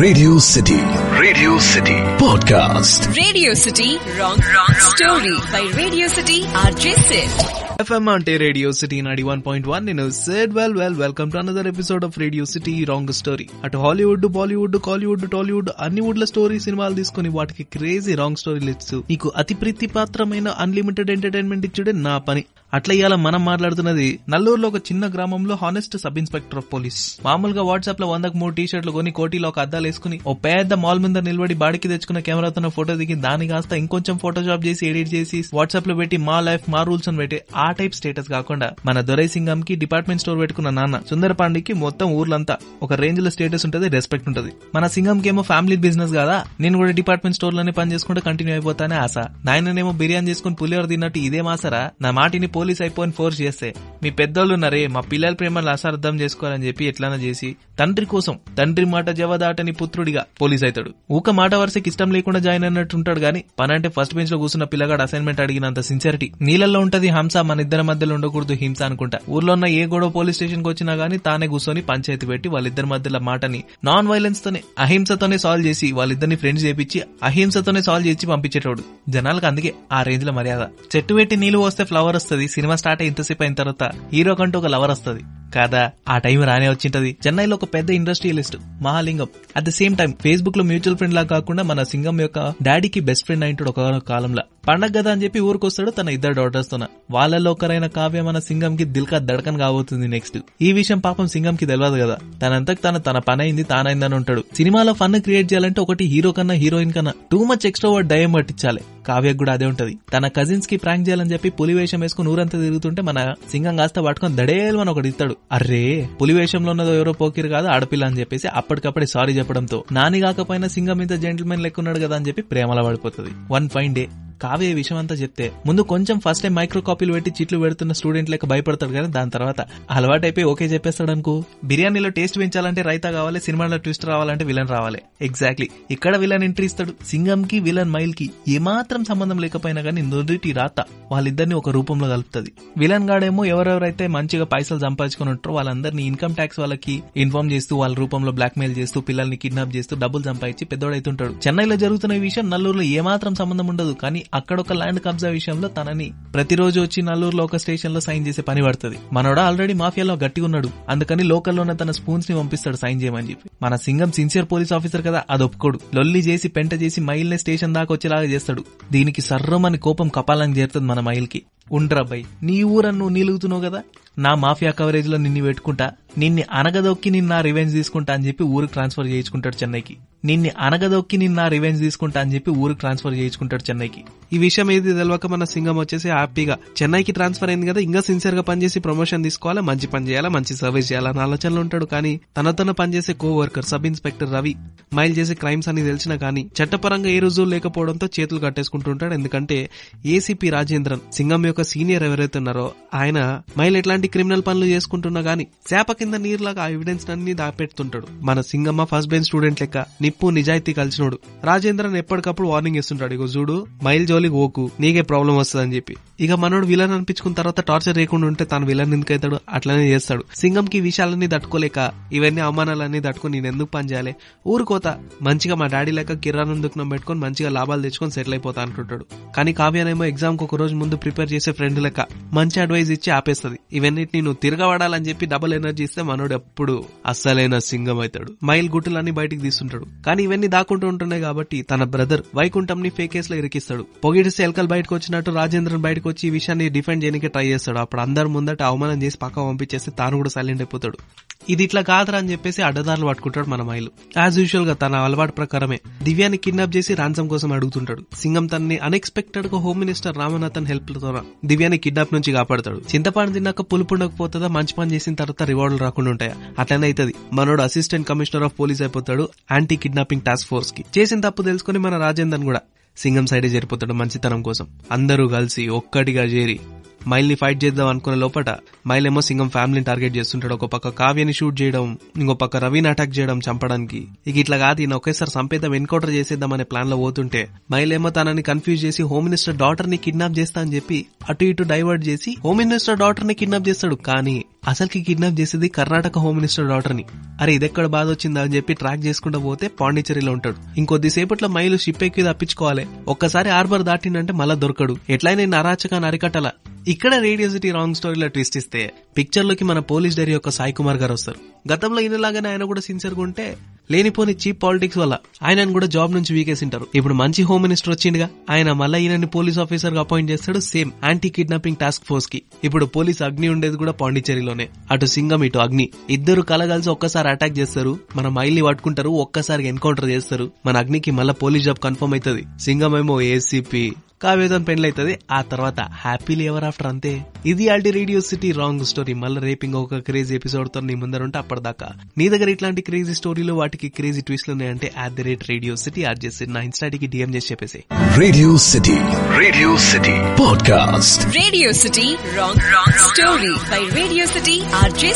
Radio City podcast. Radio City Wrong Story by Radio City RJ Sid. FM అంటే radio city 91.1. నేను said welcome to another episode of radio city wrong story. అటు Hollywood, Bollywood, Kollywood, Tollywood అన్ని వుడ్ల story సినిమాలు తీసుకుని వాటికి crazy wrong స్టోరీలు ఇచ్చు నీకు అతి ప్రీతిపాత్రమైన అన్లిమిటెడ్ ఎంటర్టైన్మెంట్ ఇచ్చుడే నా పని. అట్లా ఇవాళ మనం మాట్లాడుతున్నది నల్లూరులో ఒక చిన్న గ్రామంలో honest sub inspector of police మామూలుగా వాట్సాప్ లో 100కు 3 టీ-షర్ట్లు కొని కోటిలో ఒక అద్దాలు వేసుకుని ఓ పెద్ద మాల్ మీద నిలబడి బాడికి తెచ్చుకున్న కెమెరాతో ఫోటో దిగి దాని కాస్త ఇంకొంచెం ఫోటోషాప్ చేసి ఎడిట్ చేసి వాట్సాప్ లో పెట్టి మా లైఫ్ మా రూల్స్ అని పెట్టి ఆ టైప్ స్టేటస్ కాకుండా మన దొరై సింగం కి డిపార్ట్మెంట్ స్టోర్ పెట్టుకున్న నాన్న సుందర పాండికి మొత్తం ఊర్లంతా ఒక రేంజ్ లో స్టేటస్ ఉంటది, రెస్పెక్ట్ ఉంటది. మన సింగం కేమో ఫ్యామిలీ బిజినెస్ కదా, నేను కూడా డిపార్ట్మెంట్ స్టోర్ లోనే పని చేసుకుంటే కంటిన్యూ అయిపోతానే ఆశ. నాయననేమో బిర్యానీ చేసుకుని పులిహోర తిన్నట్టు ఇదే మాసరా నా మాటిని పోలీస్ అయిపోయిన ఫోర్స్ చేస్తే మీ పెద్దోళ్ళు ఉన్నారే మా పిల్లల ప్రేమలు అసార్థం చేసుకోవాలని చెప్పి ఎట్లానా చేసి తండ్రి కోసం తండ్రి మాట జవదాటని పుత్రుడిగా పోలీస్ అవుతాడు. ఊక మాట వరుసకి ఇష్టం లేకుండా జాయిన్ అయినట్టు ఉంటాడు గానీ పని అంటే ఫస్ట్ బెంచ్ లో కూర్చున్న పిల్లగాడు అసైన్మెంట్ అడిగినంత సిన్సియారిటీ. నీళ్ళల్లో ఉంటది హంస, మన ఇద్దరి మధ్యలో ఉండకూడదు హింస అనుకుంటా. ఊర్లో ఉన్న ఏ గొడవ పోలీస్ స్టేషన్ కి వచ్చినా గానీ తానే కూర్చొని పంచాయతీ పెట్టి వాళ్ళిద్దరి మధ్యలో మాటని నాన్ వైలెన్స్ తోనే అహింసతోనే సాల్వ్ చేసి వాళ్ళిద్దరిని ఫ్రెండ్స్ చేపించి అహింసతోనే సాల్వ్ చేసి పంపించేటోడు. జనాలకు అందుకే ఆ రేంజ్ లో మర్యాద. చెట్టు పెట్టి నీళ్లు వస్తే ఫ్లవర్ వస్తుంది, సినిమా స్టార్ట్ ఇంతసేపు అయిన తర్వాత హీరో కంటూ ఒక లవర్ వస్తుంది కాదా, ఆ టైం రానే వచ్చింటది. చెన్నైలో ఒక పెద్ద industrialist Mahalingam at the same time Facebook లో మ్యూచువల్ ఫ్రెండ్ లా కాకుండా మన సింగం యొక్క డాడీకి బెస్ట్ ఫ్రెండ్ అయింటాడు ఒక కాలంలో. పండగ కదా అని చెప్పి ఊరికొస్తాడు తన ఇద్దరు డాటర్స్ తోన. వాళ్ళలో ఒకరైన కావ్య మన సింగం కి దిల్కా దడకన్ కాబోతుంది నెక్స్ట్. ఈ విషయం పాపం సింగం కి తెలియదు కదా, తనంతకు తన పని అయింది తానైందని ఉంటాడు. సినిమాలో ఫన్ క్రియేట్ చేయాలంటే ఒకటి హీరో కన్నా హీరోయిన్ కన్నా టూ మచ్ ఎక్స్ట్రోవర్ట్ దయ్యం పట్టించాలి. కావ్యకు కూడా అదే ఉంటది. తన కజిన్స్ కి ప్రాంక్ చేయాలని చెప్పి పులి వేషం వేసుకుని ఊరంతా తిరుగుతుంటే మన సింగం కాస్త పట్టుకొని దడేలు అని ఒకటి ఇస్తాడు. అర్రే పులి వేషంలో ఉన్నదో ఎవరో పోకిరు కాదు ఆడపిల్ల అని చెప్పేసి అప్పటికప్పుడే సారీ చెప్పడంతో నాని కాకపోయినా సింగం ఇంత జెంటిల్మెన్ లెక్కున్నాడు కదా అని చెప్పి ప్రేమలో పడిపోతుంది. వన్ ఫైన్ డే కావ్య ఈ విషయం అంతా చెప్తే ముందు కొంచెం ఫస్ట్ టైం మైక్రో కాపీలు పెట్టి చిట్లు పెడుతున్న స్టూడెంట్ లెక్క భయపడతాడు కానీ దాని తర్వాత అలవాటైపోయి ఓకే చెప్పేస్తాడు అనుకో. బిర్యానీలో టేస్ట్ పెంచాలంటే రైతా కావాలి, సినిమాలో ట్విస్ట్ రావాలంటే విలన్ రావాలి. ఎగ్జాక్ట్లీ ఇక్కడ విలన్ ఎంట్రీ ఇస్తాడు. సింగం కి విలన్ మైల్ కి ఏమాత్రం సంబంధం లేకపోయినా కానీ నుదుటి రాత వాళ్ళిద్దరిని ఒక రూపంలో కలుపుతుంది. విలన్ గాడేమో ఎవరెవరైతే మంచిగా పైసలు సంపాదించుకుని ఉంటారో వాళ్ళందరినీ ఇన్కమ్ ట్యాక్స్ వాళ్ళకి ఇన్ఫార్మ్ చేస్తూ వాళ్ళ రూపంలో బ్లాక్ మెయిల్ చేస్తూ పిల్లల్ని కిడ్నాప్ చేస్తూ డబ్బులు సంపాదించి పెద్దోడైతుంటాడు. చెన్నైలో జరుగుతున్న ఈ విషయం నల్లూరులో ఏమాత్రం సంబంధం ఉండదు కానీ అక్కడ ఒక ల్యాండ్ కబ్జా విషయంలో తనని ప్రతిరోజు వచ్చి నల్లూరులో ఒక స్టేషన్ లో సైన్ చేసే పని పడుతుంది. మనోడ ఆల్రెడీ మాఫియాలో గట్టి ఉన్నాడు, అందుకని లోకల్లో ఉన్న తన స్పూన్స్ ని పంపిస్తాడు సైన్ చేయమని చెప్పి. మన సింగం సిన్సియర్ పోలీస్ ఆఫీసర్ కదా, అది ఒప్పుకోడు. లొల్లి చేసి పెంట చేసి మైల్నే స్టేషన్ దాకా వచ్చేలాగా చేస్తాడు. దీనికి సర్రమని కోపం కపాలని చేరుతుంది మన మైల్ కి. ఉండ్రబ్బాయి నీ ఊరని నువ్వు నీలుగుతున్నావు కదా, నా మాఫియా కవరేజ్ లో నిన్ను పెట్టుకుంటా, నిన్ను అనగదొక్కి నిన్న నా రివెంజ్ తీసుకుంటా అని చెప్పి ఊరికి ట్రాన్స్ఫర్ చేయించుకుంటాడు చెన్నైకి. నిన్ను అనగదొక్కి నిన్న నా రివెంజ్ తీసుకుంటా అని చెప్పి ఊరికి ట్రాన్స్ఫర్ చేయించుకుంటాడు చెన్నైకి. ఈ విషయం ఏది తెలియక మన సింగం వచ్చేసి హ్యాపీగా చెన్నైకి ట్రాన్స్ఫర్ అయింది కదా, ఇంకా సిన్సియర్ గా పనిచేసి ప్రమోషన్ తీసుకోవాలా, మంచి పని చేయాలా, మంచి సర్వీస్ చేయాలని ఆలోచనలో ఉంటాడు. కానీ తనతో పనిచేసే coworker sub inspector Ravi మైల్ చేసే క్రైమ్స్ అని తెలిసినా కానీ చట్టపరంగా ఏ రుజువులు లేకపోవడంతో చేతులు కట్టేసుకుంటుంటాడు. ఎందుకంటే ఏసీపీ రాజేంద్రన్ సింగం యొక్క సీనియర్ ఎవరైతే ఉన్నారో ఆయన మైల్ ఎట్లాంటి క్రిమినల్ పనులు చేసుకుంటున్నా గానీ చేప కింద నీరులాగా ఆ ఎవిడెన్స్ అన్ని దాపెడుతుంటాడు. మన సింగమ్మ ఫస్ట్ బెంచ్ స్టూడెంట్ లెక్క నిప్పు నిజాయితీ కలిసినోడు. రాజేంద్రన్ ఎప్పటికప్పుడు వార్నింగ్ ఇస్తుంటాడు, ఇగో చూడు మైల్ జోలికి ఓకు నీకే ప్రాబ్లం వస్తుంది అని చెప్పి. ఇక మనోడు విలన్ అనిపించుకున్న తర్వాత టార్చర్ చేయకుండా ఉంటే తాను విలన్ ఎందుకు అవుతాడు, అట్లనే చేస్తాడు. సింగంకి ఈ విషయాలన్నీ తట్టుకోలేక ఇవన్నీ అవమానాలన్నీ తట్టుకుని నేను ఎందుకు పని చేయాలి, ఊరుకోత మంచిగా మా డాడీ లెక్క కిరాణం దుకాణం పెట్టుకుని మంచిగా లాభాలు తెచ్చుకొని సెటిల్ అయిపోతా అనుకుంటాడు. కానీ కావ్యనేమో ఎగ్జామ్ కు ఒక రోజు ముందు ప్రిపేర్ చేసే ఫ్రెండ్ లెక్క మంచి అడ్వైజ్ ఇచ్చి ఆపేస్తుంది. ఇవన్నిటిని నువ్వు తిరగబడాలని చెప్పి డబుల్ ఎనర్జీ ఇస్తే మనోడు ఎప్పుడు అస్సలైన సింగం అవుతాడు. మైల్ గుట్టులన్నీ బయటికి తీస్తుంటాడు. కానీ ఇవన్నీ దాక్కుంటూ ఉంటున్నాయి కాబట్టి తన బ్రదర్ వైకుంఠం ని ఫేక్ కేసులో ఇరికిస్తాడు. పొగిడిస్తే ఎలకలు బయటకు వచ్చినట్టు రాజేంద్రన్ బయటకు వచ్చి ఈ విషయాన్ని డిఫెండ్ చేయడానికి ట్రై చేస్తాడు. అప్పుడు అందరి ముందట అవమానం చేసి పక్క పంపించేస్తే తాను కూడా సైలెంట్ అయిపోతాడు. ఇది ఇట్లా కాదురా అని చెప్పేసి అడ్డదారులు పట్టుకుంటాడు మన మైలు. యాజ్ యూజువల్ గా తన అలవాటు ప్రకారమే దివ్యాని కిడ్నాప్ చేసి రాన్సమ్ కోసం అడుగుతుంటాడు. సింగం తనని అన్ఎక్స్పెక్టెడ్ గా హోమ్ మినిస్టర్ రామనాథన్ హెల్ప్ తో దివ్యాని కిడ్నాప్ నుంచి కాపాడతాడు. చింతపాడు తిన్నాక పులుపు ఉండకపోతుందా, మంచి పని చేసిన తర్వాత రివార్డులు రాకుండా ఉంటాయా, అట్లనే అవుతుంది. మనోడు అసిస్టెంట్ కమిషనర్ ఆఫ్ పోలీస్ అయిపోతాడు యాంటీ కిడ్నాపింగ్ టాస్క్ ఫోర్స్ కి. చేసిన తప్పు తెలుసుకుని మన రాజేందర్ కూడా సింగం సైడే చేరిపోతాడు మంచితనం కోసం. అందరూ కలిసి ఒక్కటిగా చేరి మైల్ ని ఫైట్ చేద్దాం అనుకున్న లోపట మైల్ ఏమో సింగం ఫ్యామిలీని టార్గెట్ చేస్తుంటాడు. ఒక పక్క కావ్యని షూట్ చేయడం, ఇంకో పక్క రవిని అటాక్ చేయడం చంపడానికి. ఇక ఇట్లా కాదు ఈయన ఒకేసారి చంపేద్దాం, ఎన్కౌంటర్ చేసేద్దాం అనే ప్లాన్ లో పోతుంటే మైల్ ఏమో తనని కన్ఫ్యూజ్ చేసి హోమ్ మినిస్టర్ డాటర్ ని కిడ్నాప్ చేస్తా అని చెప్పి అటు ఇటు డైవర్ట్ చేసి హోమ్ మినిస్టర్ డాటర్ ని కిడ్నాప్ చేస్తాడు. కానీ అసలుకి కిడ్నాప్ చేసేది కర్ణాటక హోమ్ మినిస్టర్ డాటర్ ని. అరే ఇదెక్కడ బాధ వచ్చిందా అని చెప్పి ట్రాక్ చేసుకుంటూ పోతే పాండిచేరిలో ఉంటాడు. ఇంకొద్దిసేపట్లో మైలు షిప్ ఎక్కి తప్పించుకోవాలి. ఒక్కసారి హార్బర్ దాటిందంటే మళ్ళా దొరకడు. ఎట్లయినా నేను అరాచకాన్ని అరికట్టాల. ఇక్కడ రేడియో సిటీ రాంగ్ స్టోరీలో ట్విస్ట్ ఇస్తే పిక్చర్ లోకి మన పోలీస్ డైరీ యొక్క సాయి కుమార్ గారు వస్తారు. గతంలో ఈయనలాగానే ఆయన కూడా సిన్సియర్ గా ఉంటే లేనిపోని చీప్ పాలిటిక్స్ వల్ల ఆయనను కూడా జాబ్ నుంచి వీకేసింటారు. ఇప్పుడు మంచి హోమ్ మినిస్టర్ వచ్చిందిగా, ఆయన మళ్ళీ ఈయనని పోలీస్ ఆఫీసర్ గా అపాయింట్ చేస్తాడు same anti kidnapping task force కి. ఇప్పుడు పోలీస్ అగ్ని ఉండేది కూడా పాండిచేరిలోనే. అటు సింగం ఇటు అగ్ని ఇద్దరు కలగలిసి ఒక్కసారి అటాక్ చేస్తారు. మన మైల్ని పట్టుకుంటారు, ఒక్కసారి ఎన్కౌంటర్ చేస్తారు. మన అగ్నికి మళ్ళీ పోలీస్ జాబ్ కన్ఫర్మ్ అవుతుంది. సింగం ఏమో ఏసీపీ, కావ్యతోని పెండ్లైతుంది. ఆ తర్వాత హ్యాపీలీ ఎవర్ ఆఫ్టర్. అంతే. ఇది ఆల్టీ రేడియో సిటీ రాంగ్ స్టోరీ. మళ్ళీ రేపింగ్ ఒక క్రేజీ ఎపిసోడ్ తో నీ ముందరుంటే అప్పటిదాకా నీ దగ్గర ఇట్లాంటి క్రేజీ స్టోరీలు వాటికి క్రేజీ ట్విస్ట్లు ఉన్నాయంటే @రేడియో సిటీ RJ నా ఇన్స్టాకి DM చేసి చెప్పేసి. Radio city podcast. Radio city wrong story by radio city RJ.